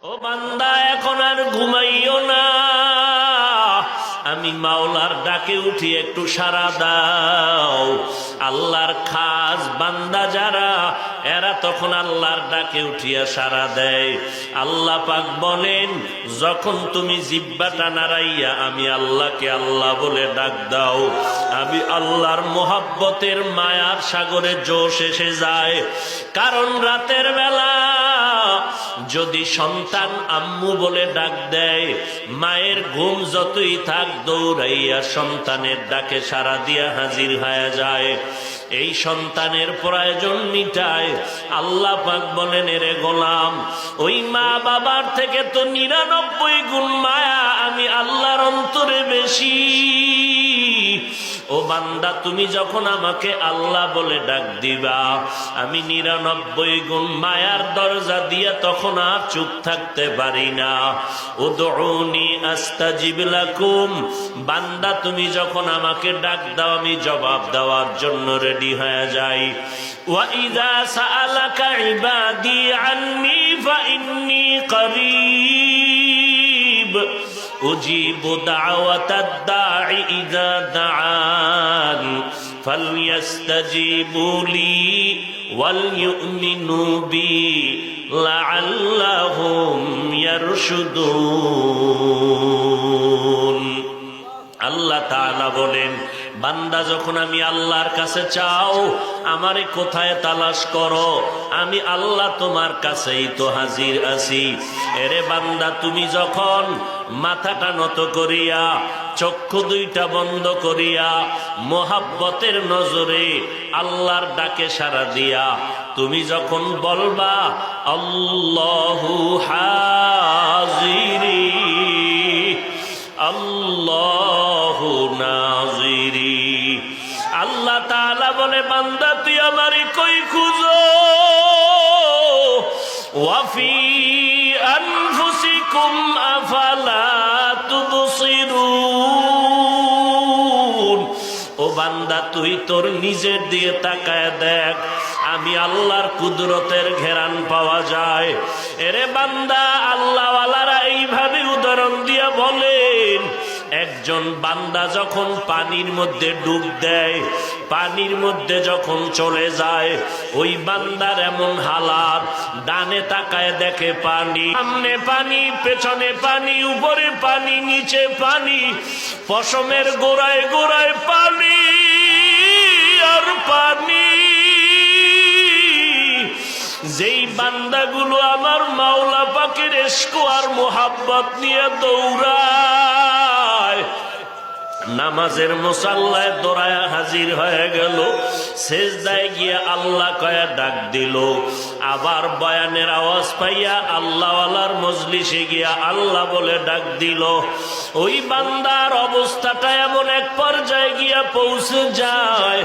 ও বান্দা, এখন আর ঘুমাইও না, আমি মাওলার ডাকে উঠি, একটু সাড়া দাও। আল্লাহর খাস বান্দা যারা, এরা তখন আল্লাহর ডাকে উঠিয়া সাড়া দেয়। আল্লাহ পাক বলেন, যখন তুমি জিহ্বাটা নাড়াইয়া আমি আল্লাহকে আল্লাহ বলে ডাক দাও, আমি আল্লাহর মোহাব্বতের মায়ার সাগরে জোশ এসে যায়। কারণ রাতের বেলা যদি সন্তান আম্মু বলে ডাক দেয়, মায়ের ঘুম যতই থাক দৌড়াইয়া সন্তানের ডাকে সাড়া দিয়া হাজির হয়ে যায়। এই সন্তানের প্রয়োজন মিটায়। আল্লাহ পাক বলেন, এরে গোলাম, ওই মা বাবার থেকে তো 99 গুণ মায়া আমি আল্লাহর অন্তরে বেশি। ও বান্দা, তুমি যখন আমাকে আল্লাহ বলে ডাক দিবা, আমি 99 গুণ মায়ার দরজা দিয়া তখন আর চুপ থাকতে পারি না। উদউনি আস্তাজিব লাকুম, বান্দা তুমি যখন আমাকে ডাক দাও আমি জবাব দেওয়ার জন্য রেডি হয়ে যাই। ওয়া ইযা সাআলাকা ইবাদি আন্নী ফাইন্নী করিব উজিবু দাওয়াতাদ দাঈ ইযা দাআন ফালইস্তাজিবু লি ওয়াল ইউমিনু বি লাআল্লাহুম ইয়ারশুদুন। আল্লাহ তাআলা বলেন, বান্দা যখন আমি আল্লাহর কাছে চাও, আমারে কোথায় তালাশ করো, আমি আল্লাহ তোমার কাছেই তো হাজির আছি। এরে বান্দা, তুমি যখন মাথাটা নত করিয়া চক্ষু দুইটা বন্ধ করিয়া মোহাব্বতের নজরে আল্লাহর ডাকে সাড়া দিয়া তুমি যখন বলবা আল্লাহু হাজিরি আল্লাহু নাজিরি, আল্লাহ তাআলা বলে, বান্দা তুই আমারে কই খুঁজো? ওয়াফি আনফুসিকুম আফালা তুবসিরুন। ও বান্দা, তুই তোর নিজের দিকে তাকায় দেখ, আমি আল্লাহর কুদরতের ঘেরান পাওয়া যায়। এরে বান্দা, আল্লাহওয়ালারা এইভাবে উদাহরণ দিয়া বলেন, একজন বান্দা যখন পানির মধ্যে ডুব দেয়, পানির মধ্যে যখন চলে যায়, ওই বান্দার এমন হালাত, ডানে তাকায় দেখে পানি, সামনে পানি, পেছনে পানি, উপরে পানি, নিচে পানি, পশমের গোড়ায় গোড়ায় পানি আর পানি। যেই বান্দাগুলো আমার মাওলা পাকের ইশক আর মোহাব্বত নিয়ে দৌড়ায়, নামাজের মুসাল্লায় দৌড়ায় হাজির হয়ে গেল, সেজদায় গিয়ে আল্লাহ কয়া ডাক দিল, আবার বয়ানের আওয়াজ পাইয়া আল্লাহওয়ালার মজলিসে গিয়া আল্লাহ বলে ডাক দিল, ওই বান্দার অবস্থাটা এমন এক পর্যায়ে গিয়া পৌঁছে যায়